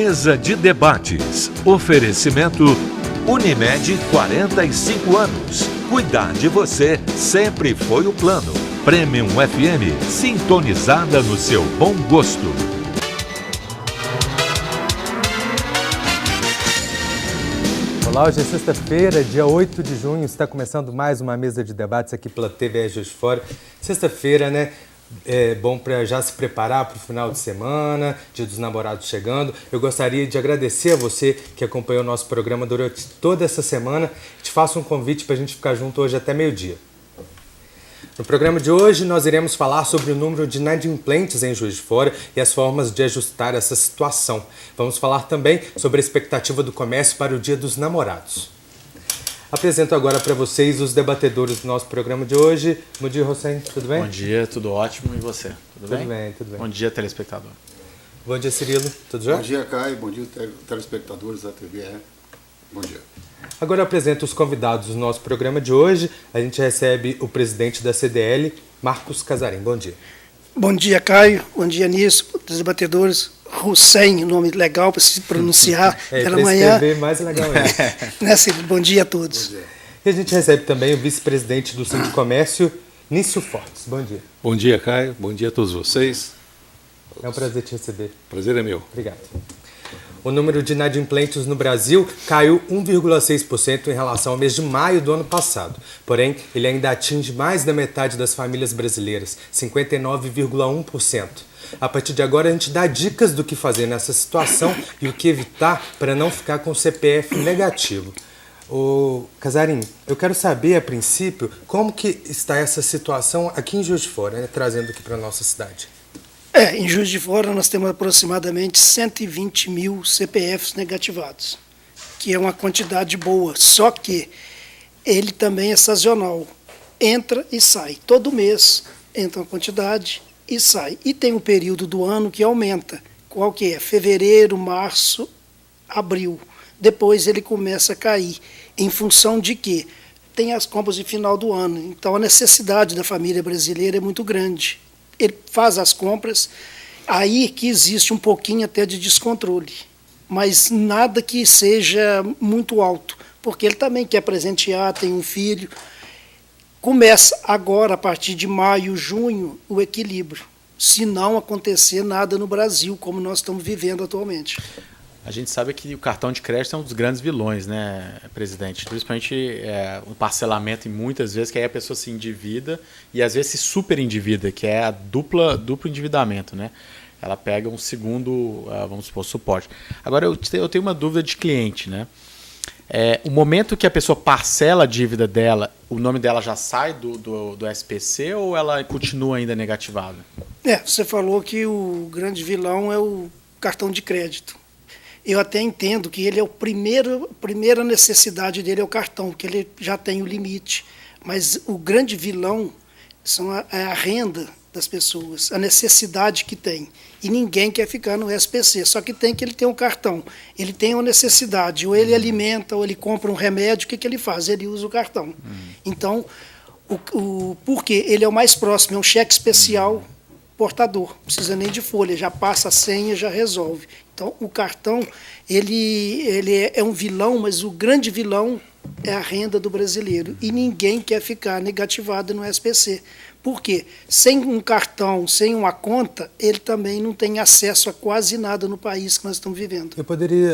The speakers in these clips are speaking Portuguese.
Mesa de debates. Oferecimento Unimed, 45 anos. Cuidar de você sempre foi o plano. Premium FM, sintonizada no seu bom gosto. Olá, hoje é sexta-feira, dia 8 de junho, está começando mais uma mesa de debates aqui pela TV Juiz de Fora. Sexta-feira, né? É bom para já se preparar para o final de semana, Dia dos Namorados chegando. Eu gostaria de agradecer a você que acompanhou o nosso programa durante toda essa semana. Te faço um convite para a gente ficar junto hoje até meio-dia. No programa de hoje, nós iremos falar sobre o número de inadimplentes em Juiz de Fora e as formas de ajustar essa situação. Vamos falar também sobre a expectativa do comércio para o Dia dos Namorados. Apresento agora para vocês os debatedores do nosso programa de hoje. Bom dia, Hossein, tudo bem? Bom dia, tudo ótimo. E você? Tudo bem? Tudo bem. Bom dia, telespectador. Bom dia, Cirilo, tudo jóia? Bom dia, Caio. Bom dia, telespectadores da TVE. Bom dia. Agora eu apresento os convidados do nosso programa de hoje. A gente recebe o presidente da CDL, Marcos Casarim. Bom dia. Bom dia, Caio. Bom dia, Nisso, dos debatedores. Hussein, nome legal para se pronunciar pela manhã. Escrever mais legal ainda. Bom dia a todos. Bom dia. E a gente recebe também o vice-presidente do Sindicomércio, Nício Fortes. Bom dia. Bom dia, Caio. Bom dia a todos vocês. É um prazer te receber. Prazer é meu. Obrigado. O número de inadimplentes no Brasil caiu 1,6% em relação ao mês de maio do ano passado. Porém, ele ainda atinge mais da metade das famílias brasileiras, 59,1%. A partir de agora, a gente dá dicas do que fazer nessa situação e o que evitar para não ficar com o CPF negativo. Ô, Casarim, eu quero saber, a princípio, como que está essa situação aqui em Juiz de Fora, né, trazendo aqui para a nossa cidade. Em Juiz de Fora nós temos aproximadamente 120 mil CPFs negativados, que é uma quantidade boa, só que ele também é sazonal, entra e sai. Todo mês entra uma quantidade e sai. E tem um período do ano que aumenta. Qual que é? Fevereiro, março, abril. Depois ele começa a cair. Em função de quê? Tem as compras de final do ano. Então a necessidade da família brasileira é muito grande. Ele faz as compras, aí que existe um pouquinho até de descontrole. Mas nada que seja muito alto. Porque ele também quer presentear, tem um filho. Começa agora, a partir de maio, junho, o equilíbrio. Se não acontecer nada no Brasil, como nós estamos vivendo atualmente. A gente sabe que o cartão de crédito é um dos grandes vilões, né, presidente? Principalmente o parcelamento, e muitas vezes que aí a pessoa se endivida e às vezes se super endivida, que é a duplo endividamento, né? Ela pega um segundo, vamos supor, suporte. Agora, eu tenho uma dúvida de cliente, né? O momento que a pessoa parcela a dívida dela, o nome dela já sai do SPC ou ela continua ainda negativada? Você falou que o grande vilão é o cartão de crédito. Eu até entendo que ele é a primeira necessidade dele é o cartão, porque ele já tem o limite. Mas o grande vilão é a renda das pessoas, a necessidade que tem. E ninguém quer ficar no SPC, só que ele tem um cartão. Ele tem uma necessidade, ou ele alimenta, ou ele compra um remédio, o que ele faz? Ele usa o cartão. Então, porque ele é o mais próximo, é um cheque especial portador, não precisa nem de folha, já passa a senha, já resolve. Então, o cartão, ele é um vilão, mas o grande vilão é a renda do brasileiro. E ninguém quer ficar negativado no SPC. Por quê? Sem um cartão, sem uma conta, ele também não tem acesso a quase nada no país que nós estamos vivendo. Eu poderia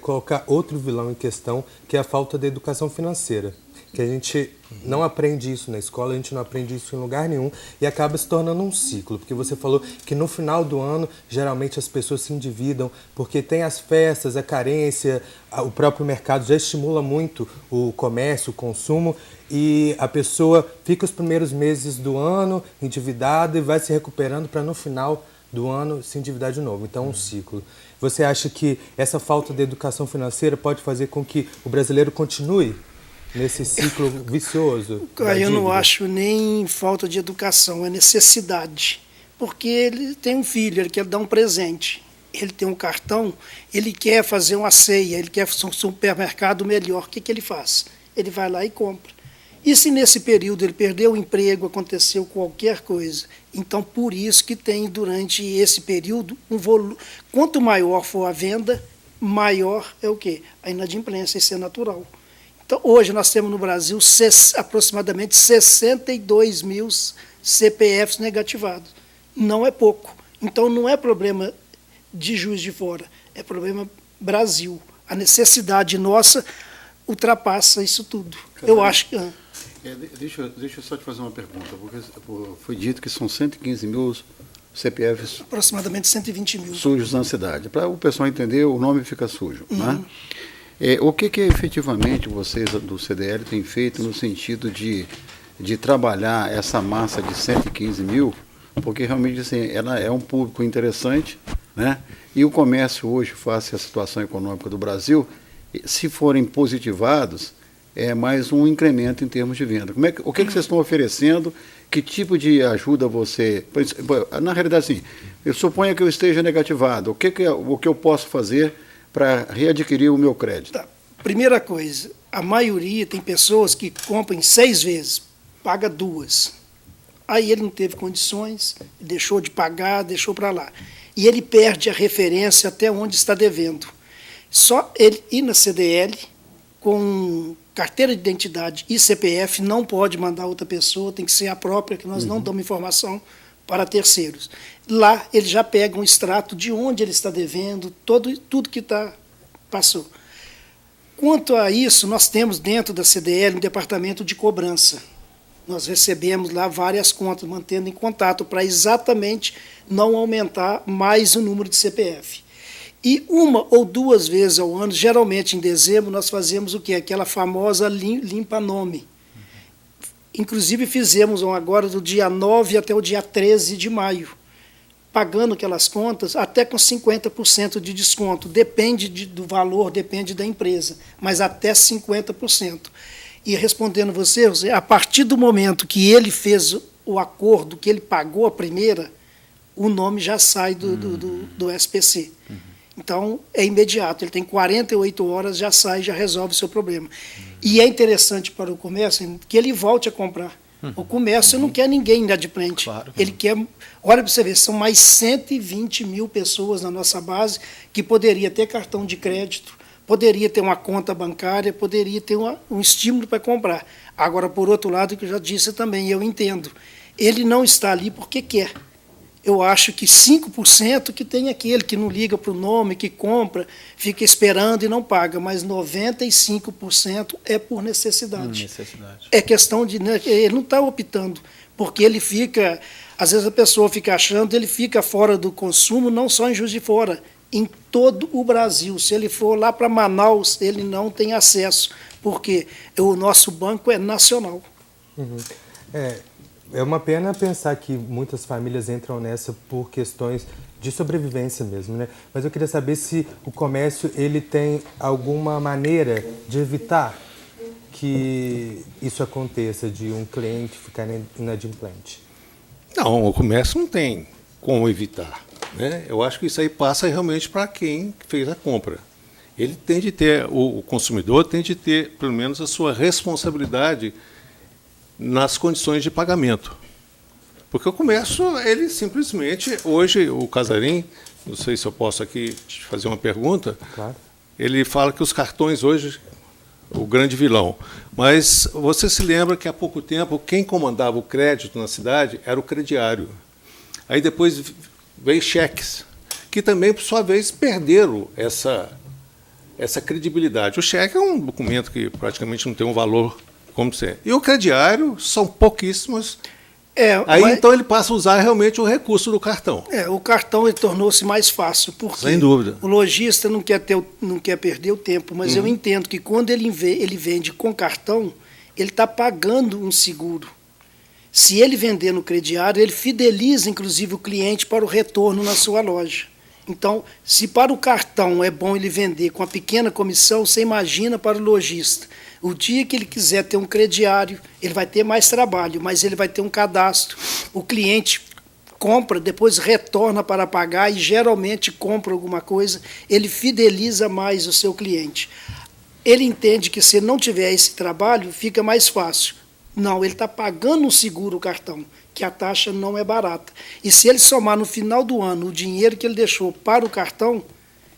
colocar outro vilão em questão, que é a falta de educação financeira. Que a gente não aprende isso na escola, a gente não aprende isso em lugar nenhum e acaba se tornando um ciclo. Porque você falou que no final do ano, geralmente as pessoas se endividam porque tem as festas, a carência, o próprio mercado já estimula muito o comércio, o consumo e a pessoa fica os primeiros meses do ano endividada e vai se recuperando para no final do ano se endividar de novo. Então é um ciclo. Você acha que essa falta de educação financeira pode fazer com que o brasileiro continue nesse ciclo vicioso? Eu não acho nem falta de educação, é necessidade. Porque ele tem um filho, ele quer dar um presente. Ele tem um cartão, ele quer fazer uma ceia, ele quer um supermercado melhor. O que ele faz? Ele vai lá e compra. E se nesse período ele perdeu o emprego, aconteceu qualquer coisa? Então, por isso que tem, durante esse período, um volume. Quanto maior for a venda, maior é o quê? A inadimplência, isso é natural. Então, hoje nós temos no Brasil aproximadamente 62 mil CPFs negativados. Não é pouco. Então, não é problema de Juiz de Fora, é problema Brasil. A necessidade nossa ultrapassa isso tudo. Eu acho que... Deixa eu só te fazer uma pergunta, porque foi dito que são 115 mil CPFs aproximadamente 120 mil. Sujos na cidade. Para o pessoal entender, o nome fica sujo. Né? O que efetivamente vocês do CDL têm feito no sentido de trabalhar essa massa de 115 mil? Porque realmente assim, ela é um público interessante, né? E o comércio hoje, face à situação econômica do Brasil, se forem positivados, é mais um incremento em termos de venda. O que vocês estão oferecendo? Que tipo de ajuda você... Na realidade, assim, eu suponho que eu esteja negativado. O que eu posso fazer para readquirir o meu crédito? Tá. Primeira coisa, a maioria tem pessoas que compram 6 vezes, paga 2. Aí ele não teve condições, deixou de pagar, deixou para lá. E ele perde a referência até onde está devendo. Só ele ir na CDL com carteira de identidade e CPF, não pode mandar outra pessoa, tem que ser a própria, que nós não damos informação para terceiros. Lá ele já pega um extrato de onde ele está devendo, tudo que passou. Quanto a isso, nós temos dentro da CDL um departamento de cobrança. Nós recebemos lá várias contas, mantendo em contato para exatamente não aumentar mais o número de CPF. E 1 ou 2 vezes ao ano, geralmente em dezembro, nós fazemos o quê? Aquela famosa limpa-nome. Inclusive fizemos agora do dia 9 até o dia 13 de maio, pagando aquelas contas até com 50% de desconto. Depende do valor, depende da empresa, mas até 50%. E respondendo você, a partir do momento que ele fez o acordo, que ele pagou a primeira, o nome já sai do SPC. Então, é imediato, ele tem 48 horas, já sai, já resolve o seu problema. E é interessante para o comércio que ele volte a comprar. O comércio não quer ninguém inadimplente. Claro. Ele quer... Olha para você ver, são mais 120 mil pessoas na nossa base que poderia ter cartão de crédito, poderia ter uma conta bancária, poderia ter um estímulo para comprar. Agora, por outro lado, que eu já disse também, eu entendo, ele não está ali porque quer. Eu acho que 5% que tem aquele que não liga para o nome, que compra, fica esperando e não paga, mas 95% é por necessidade. É questão de... Né, ele não está optando, porque ele fica... Às vezes a pessoa fica achando, ele fica fora do consumo, não só em Juiz de Fora, em todo o Brasil. Se ele for lá para Manaus, ele não tem acesso, porque o nosso banco é nacional. É uma pena pensar que muitas famílias entram nessa por questões de sobrevivência mesmo, né? Mas eu queria saber se o comércio ele tem alguma maneira de evitar que isso aconteça, de um cliente ficar inadimplente. Não, o comércio não tem como evitar, né? Eu acho que isso aí passa realmente para quem fez a compra. Ele tem de ter, o consumidor tem de ter, pelo menos, a sua responsabilidade nas condições de pagamento. Porque o comércio, ele simplesmente, hoje, o Casarim, não sei se eu posso aqui te fazer uma pergunta, claro. Ele fala que os cartões hoje, o grande vilão. Mas você se lembra que há pouco tempo, quem comandava o crédito na cidade era o crediário. Aí depois veio cheques, que também, por sua vez, perderam essa credibilidade. O cheque é um documento que praticamente não tem um valor como ser. E o crediário são pouquíssimos. Então ele passa a usar realmente o recurso do cartão. O cartão tornou-se mais fácil, porque sem dúvida. O lojista não quer perder o tempo, mas eu entendo que quando ele vende com cartão, ele está pagando um seguro. Se ele vender no crediário, ele fideliza, inclusive, o cliente para o retorno na sua loja. Então, se para o cartão é bom ele vender com a pequena comissão, você imagina para o lojista. O dia que ele quiser ter um crediário, ele vai ter mais trabalho, mas ele vai ter um cadastro. O cliente compra, depois retorna para pagar e geralmente compra alguma coisa, ele fideliza mais o seu cliente. Ele entende que se não tiver esse trabalho, fica mais fácil. Não, ele está pagando um seguro o cartão, que a taxa não é barata. E se ele somar no final do ano o dinheiro que ele deixou para o cartão,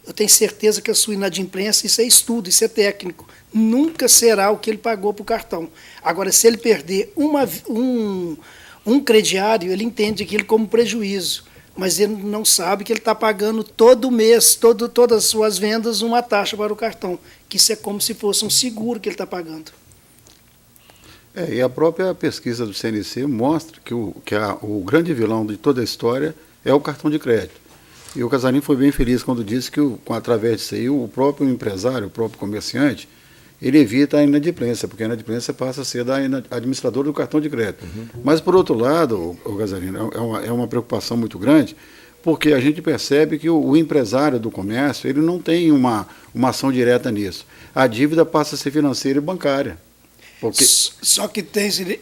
eu tenho certeza que a sua inadimplência, isso é estudo, isso é técnico, nunca será o que ele pagou para o cartão. Agora, se ele perder um crediário, ele entende aquilo como prejuízo, mas ele não sabe que ele está pagando todo mês, todas as suas vendas, uma taxa para o cartão, que isso é como se fosse um seguro que ele está pagando. E a própria pesquisa do CNC mostra que o grande vilão de toda a história é o cartão de crédito. E o Casarim foi bem feliz quando disse que, através disso aí, o próprio empresário, o próprio comerciante, ele evita a inadimplência, porque a inadimplência passa a ser da administradora do cartão de crédito. Mas, por outro lado, o Casarim, é uma preocupação muito grande, porque a gente percebe que o empresário do comércio, ele não tem uma ação direta nisso. A dívida passa a ser financeira e bancária. Porque... Só que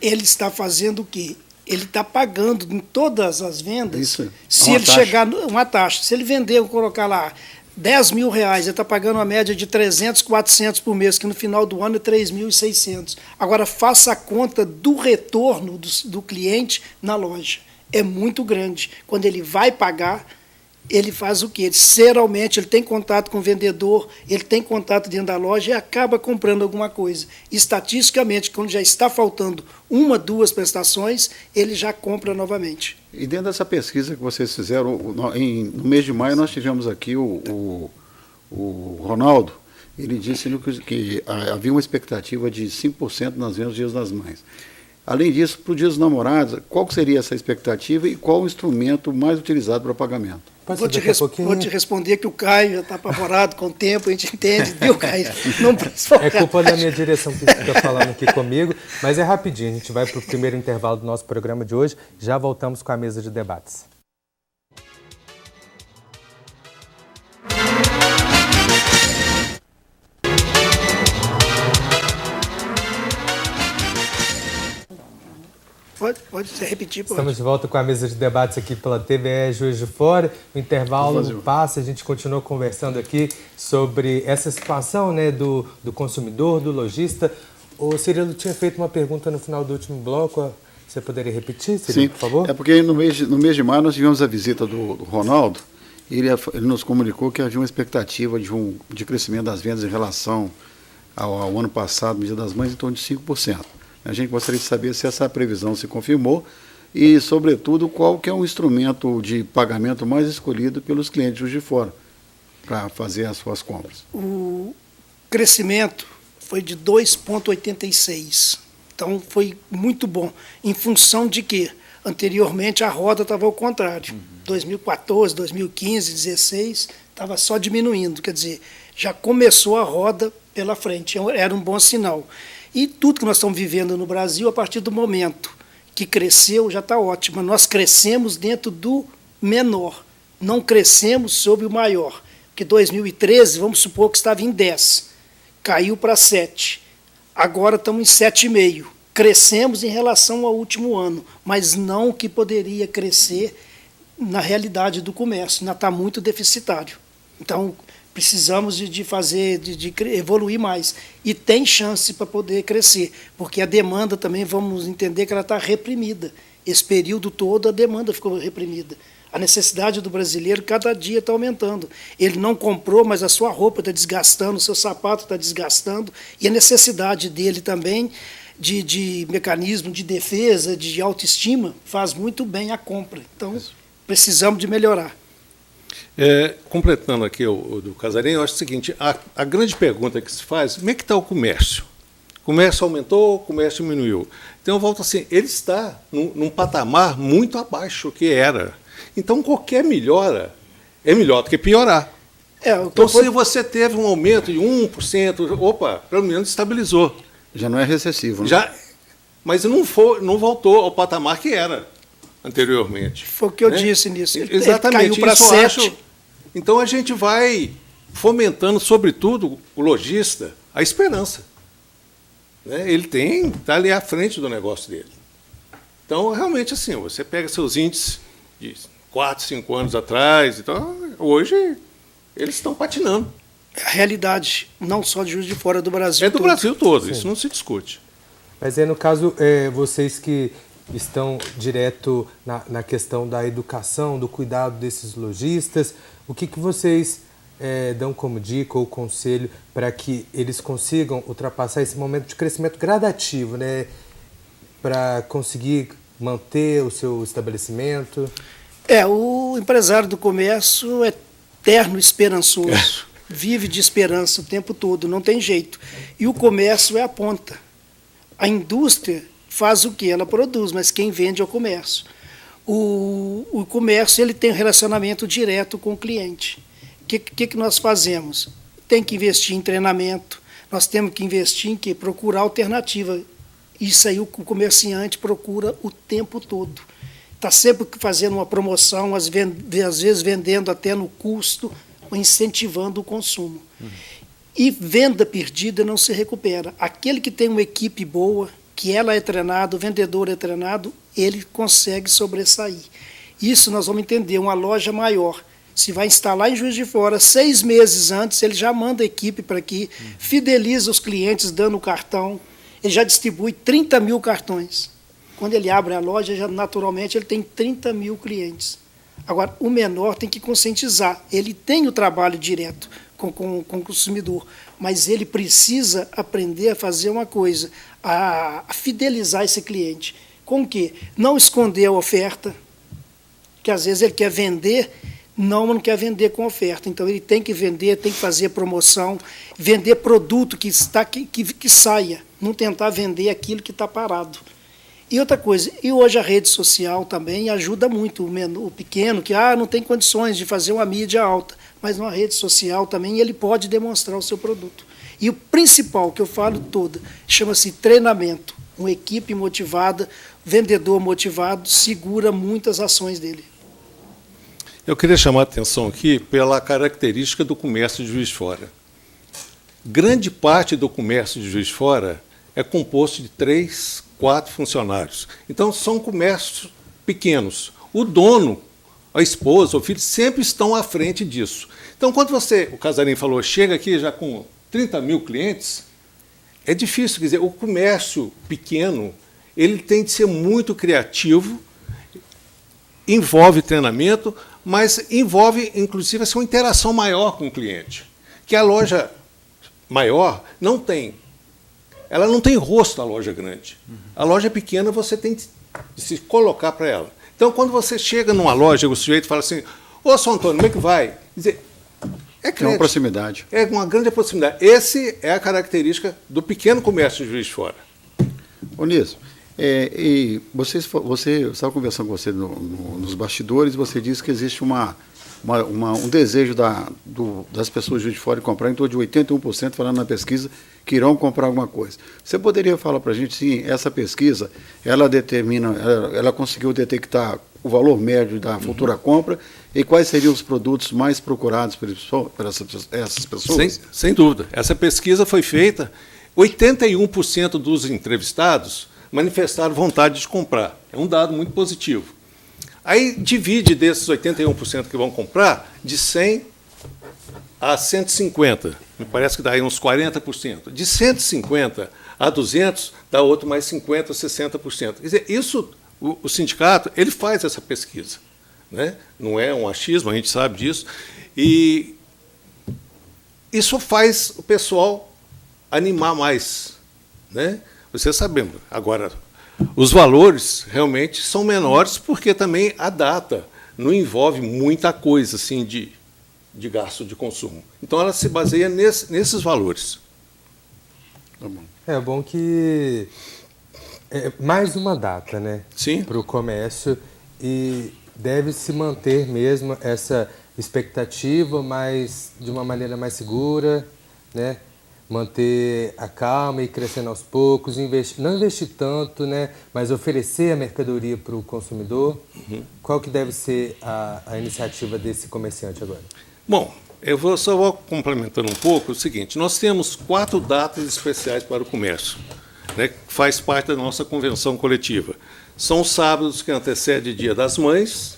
ele está fazendo o quê? Ele está pagando em todas as vendas. Isso, se ele taxa. Chegar uma taxa, se ele vender, eu colocar lá R$10.000, ele está pagando uma média de 300, 400 por mês, que no final do ano é 3.600. Agora, faça a conta do retorno do cliente na loja. É muito grande. Quando ele vai pagar, ele faz o quê? Geralmente, ele tem contato com o vendedor, ele tem contato dentro da loja e acaba comprando alguma coisa. Estatisticamente, quando já está faltando 1, 2 prestações, ele já compra novamente. E dentro dessa pesquisa que vocês fizeram, no mês de maio, nós tivemos aqui o Ronaldo. Ele disse que havia uma expectativa de 5% nas vendas dos Dias das Mães. Além disso, para o Dia dos Namorados, qual seria essa expectativa e qual o instrumento mais utilizado para pagamento? Vou te responder que o Caio já está apavorado com o tempo, a gente entende, viu, Caio? Não é culpa da minha direção que fica falando aqui comigo, mas é rapidinho, a gente vai para o primeiro intervalo do nosso programa de hoje, já voltamos com a mesa de debates. Pode se repetir, pode. Estamos de volta com a mesa de debates aqui pela TVE Juiz de Fora. O intervalo passa, a gente continua conversando aqui sobre essa situação, né, do consumidor, do lojista. O Cirilo tinha feito uma pergunta no final do último bloco. Você poderia repetir, Cirilo, por favor? É porque no mês de maio nós tivemos a visita do Ronaldo. Ele nos comunicou que havia uma expectativa de crescimento das vendas em relação ao ano passado, no Dia das Mães, em torno de 5%. A gente gostaria de saber se essa previsão se confirmou e, sobretudo, qual que é o instrumento de pagamento mais escolhido pelos clientes de Juiz de Fora para fazer as suas compras. O crescimento foi de 2,86. Então, foi muito bom. Em função de quê? Anteriormente, a roda estava ao contrário. 2014, 2015, 2016, estava só diminuindo. Quer dizer, já começou a roda pela frente. Era um bom sinal. E tudo que nós estamos vivendo no Brasil, a partir do momento que cresceu, já está ótimo. Nós crescemos dentro do menor, não crescemos sobre o maior. Porque 2013, vamos supor que estava em 10, caiu para 7. Agora estamos em 7,5. Crescemos em relação ao último ano, mas não o que poderia crescer na realidade do comércio. Ainda está muito deficitário. Então, precisamos de evoluir mais. E tem chance para poder crescer, porque a demanda também, vamos entender que ela está reprimida. Esse período todo a demanda ficou reprimida. A necessidade do brasileiro cada dia está aumentando. Ele não comprou, mas a sua roupa está desgastando, o seu sapato está desgastando, e a necessidade dele também de mecanismo de defesa, de autoestima, faz muito bem a compra. Então, precisamos de melhorar. Completando aqui o do Casarim, eu acho o seguinte, a grande pergunta que se faz, como é que está o comércio? O comércio aumentou, o comércio diminuiu. Então, eu volto assim, ele está num patamar muito abaixo do que era. Então, qualquer melhora é melhor do que piorar. Então, se você teve um aumento de 1%, opa, pelo menos estabilizou. Já não é recessivo, né? Mas não voltou ao patamar que era anteriormente. Foi o que eu disse nisso. Exatamente. Caiu para 7. Então a gente vai fomentando, sobretudo, o lojista, a esperança. Né? Ele está ali à frente do negócio dele. Então, realmente, assim, você pega seus índices de 4, 5 anos atrás, então, hoje eles estão patinando. A realidade, não só de Juiz de Fora, do Brasil todo. É do Brasil todo, isso não se discute. Mas no caso, vocês que estão direto na questão da educação, do cuidado desses lojistas, o que vocês dão como dica ou conselho para que eles consigam ultrapassar esse momento de crescimento gradativo, né? Para conseguir manter o seu estabelecimento? O empresário do comércio é eterno esperançoso, vive de esperança o tempo todo, não tem jeito. E o comércio é a ponta. A indústria faz o que? Ela produz, mas quem vende é o comércio. O comércio ele tem um relacionamento direto com o cliente. O que nós fazemos? Tem que investir em treinamento, nós temos que investir em quê? Procurar alternativa. Isso aí o comerciante procura o tempo todo. Está sempre fazendo uma promoção, às vezes vendendo até no custo, ou incentivando o consumo. E venda perdida não se recupera. Aquele que tem uma equipe boa, que ela é treinada, o vendedor é treinado, ele consegue sobressair. Isso nós vamos entender, uma loja maior. Se vai instalar em Juiz de Fora, 6 meses antes, ele já manda a equipe para aqui, fideliza os clientes dando o cartão, ele já distribui 30 mil cartões. Quando ele abre a loja, naturalmente, ele tem 30 mil clientes. Agora, o menor tem que conscientizar. Ele tem o trabalho direto com o consumidor, mas ele precisa aprender a fazer uma coisa, a fidelizar esse cliente. Com o quê? Não esconder a oferta, que às vezes ele quer vender, não quer vender com oferta. Então, ele tem que vender, tem que fazer promoção, vender produto que saia, não tentar vender aquilo que está parado. E outra coisa, e hoje a rede social também ajuda muito o pequeno, que não tem condições de fazer uma mídia alta, mas numa rede social também ele pode demonstrar o seu produto. E o principal que eu falo toda, chama-se treinamento. Uma equipe motivada, vendedor motivado, segura muitas ações dele. Eu queria chamar a atenção aqui pela característica do comércio de Juiz de Fora. Grande parte do comércio de Juiz de Fora é composto de 3, 4 funcionários. Então, são comércios pequenos. O dono, a esposa, o filho, sempre estão à frente disso. Então, quando o Casarim falou, chega aqui já com 30 mil clientes, é difícil. Quer dizer, o comércio pequeno, ele tem de ser muito criativo, envolve treinamento, mas envolve, inclusive, uma interação maior com o cliente. Que a loja maior não tem. Ela não tem rosto, a loja grande. A loja pequena, você tem de se colocar para ela. Então, quando você chega numa loja, o sujeito fala assim, ô, São Antônio, como é que vai? Quer dizer, é uma proximidade. É uma grande proximidade. Essa é a característica do pequeno comércio de Juiz de Fora. Ô, Niso, e você estava conversando com você nos bastidores, você disse que existe um desejo das pessoas de Juiz de Fora de comprar, em torno de 81%, falando na pesquisa, que irão comprar alguma coisa. Você poderia falar para a gente, sim, essa pesquisa, ela conseguiu detectar o valor médio da futura compra e quais seriam os produtos mais procurados por essas pessoas? Sem dúvida. Essa pesquisa foi feita, 81% dos entrevistados manifestaram vontade de comprar. É um dado muito positivo. Aí divide desses 81% que vão comprar, de 100 a 150. Me parece que dá aí uns 40%. De 150 a 200, dá outro mais 50%, 60%. Quer dizer, isso, o sindicato, ele faz essa pesquisa. Né? Não é um achismo, a gente sabe disso. E isso faz o pessoal animar mais. Né? Você sabendo. Agora, os valores realmente são menores porque também a data não envolve muita coisa assim de gasto de consumo. Então, ela se baseia nesses valores. Tá bom. É bom que é mais uma data, né? Sim. Para o comércio e deve se manter mesmo essa expectativa, mas de uma maneira mais segura, né? Manter a calma e crescendo aos poucos, não investir tanto, né? Mas oferecer a mercadoria para o consumidor. Uhum. Qual que deve ser a iniciativa desse comerciante agora? Bom, só vou complementando um pouco o seguinte, nós temos 4 datas especiais para o comércio, né, que faz parte da nossa convenção coletiva. São os sábados que antecedem o Dia das Mães,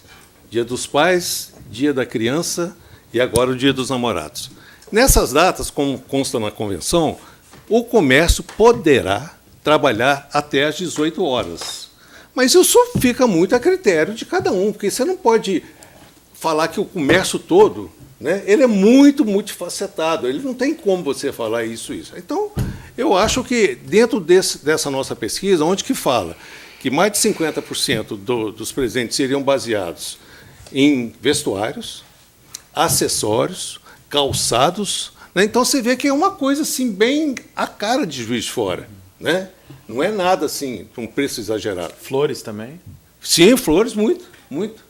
Dia dos Pais, Dia da Criança e agora o Dia dos Namorados. Nessas datas, como consta na convenção, o comércio poderá trabalhar até às 18 horas. Mas isso fica muito a critério de cada um, porque você não pode falar que o comércio todo, né, ele é muito multifacetado, ele não tem como você falar isso. Então, eu acho que dentro dessa nossa pesquisa, onde que fala que mais de 50% dos presentes seriam baseados em vestuários, acessórios, calçados, né? Então você vê que é uma coisa assim bem a cara de Juiz de Fora, né? Não é nada assim com um preço exagerado. Flores também? Sim, flores, muito, muito.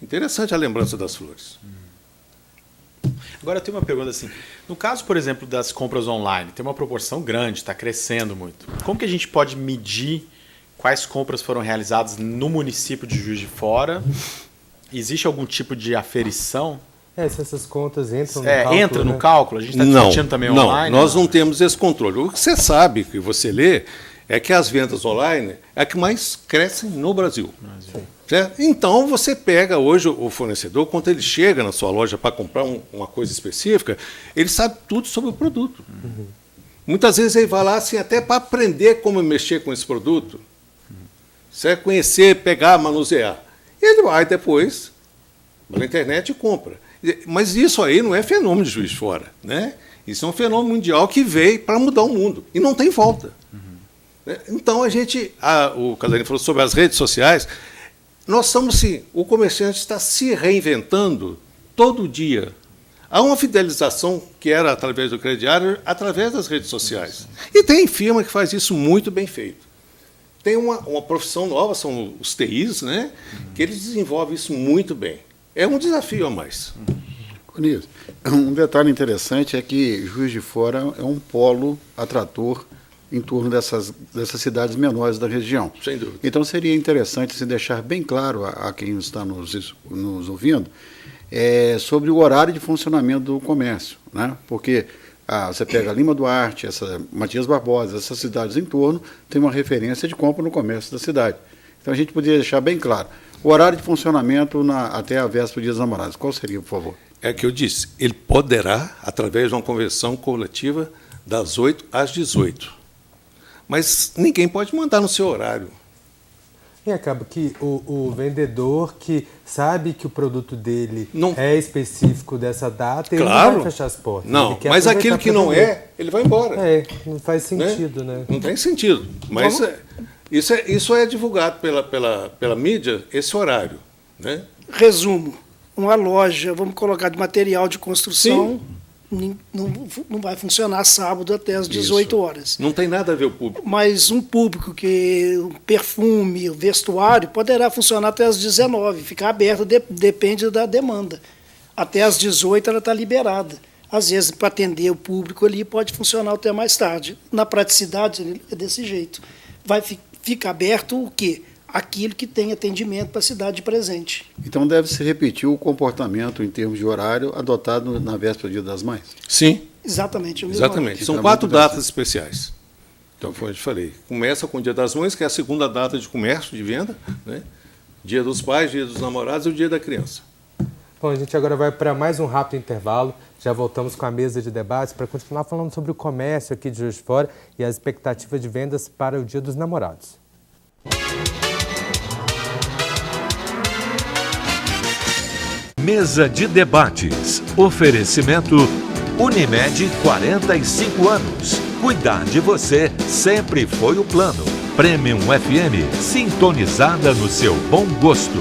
Interessante a lembrança das flores. Agora eu tenho uma pergunta assim. No caso, por exemplo, das compras online, tem uma proporção grande, está crescendo muito. Como que a gente pode medir quais compras foram realizadas no município de Juiz de Fora? Existe algum tipo de aferição? Se essas contas entram no cálculo. Entra no cálculo? A gente está discutindo também online? Não, nós não temos esse controle. O que você sabe, que você lê, é que as vendas online é a que mais crescem no Brasil. Certo? Então, você pega hoje o fornecedor, quando ele chega na sua loja para comprar uma coisa específica, ele sabe tudo sobre o produto. Uhum. Muitas vezes ele vai lá assim, até para aprender como mexer com esse produto. Certo? Conhecer, pegar, manusear. E ele vai depois, na internet, e compra. Mas isso aí não é fenômeno de Juiz de Fora, né? Isso é um fenômeno mundial que veio para mudar o mundo. E não tem volta. Uhum. Então, o Casarinho falou sobre as redes sociais. Nós estamos, sim, o comerciante está se reinventando todo dia. Há uma fidelização que era através do crediário, através das redes sociais. E tem firma que faz isso muito bem feito. Tem uma profissão nova, são os TIs, né? Que eles desenvolvem isso muito bem. É um desafio a mais. Nilson, um detalhe interessante é que Juiz de Fora é um polo atrator em torno dessas cidades menores da região. Sem dúvida. Então, seria interessante se deixar bem claro a quem está nos ouvindo sobre o horário de funcionamento do comércio, né? Porque você pega a Lima Duarte, Matias Barbosa, essas cidades em torno, tem uma referência de compra no comércio da cidade. Então, a gente poderia deixar bem claro. O horário de funcionamento até a véspera do Dia dos Namorados. Qual seria, por favor? É o que eu disse. Ele poderá, através de uma convenção coletiva, das 8 às 18. Mas ninguém pode mandar no seu horário. E acaba que o vendedor que sabe que o produto dele é específico dessa data, ele não vai fechar as portas. Não, mas aquele que não ele vai embora. Não faz sentido, né? Não tem sentido. Mas isso é divulgado pela mídia, esse horário, né? Resumo, uma loja, vamos colocar de material de construção... Sim. Não vai funcionar sábado até às 18 horas. Não tem nada a ver o público. Mas um público que o perfume, o vestuário, poderá funcionar até às 19, ficar aberto, depende da demanda. Até às 18 ela está liberada. Às vezes, para atender o público ali, pode funcionar até mais tarde. Na praticidade, é desse jeito. Fica aberto o quê? Aquilo que tem atendimento para a cidade presente. Então deve-se repetir o comportamento em termos de horário adotado na véspera do Dia das Mães? Sim. Exatamente. Exatamente. São 4 datas especiais. Então, como eu te falei, começa com o Dia das Mães, que é a segunda data de comércio, de venda, né? Dia dos Pais, Dia dos Namorados e o Dia da Criança. Bom, a gente agora vai para mais um rápido intervalo. Já voltamos com a mesa de debates para continuar falando sobre o comércio aqui de Juiz de Fora e as expectativas de vendas para o Dia dos Namorados. Mesa de debates. Oferecimento Unimed 45 anos. Cuidar de você sempre foi o plano. Premium FM, sintonizada no seu bom gosto.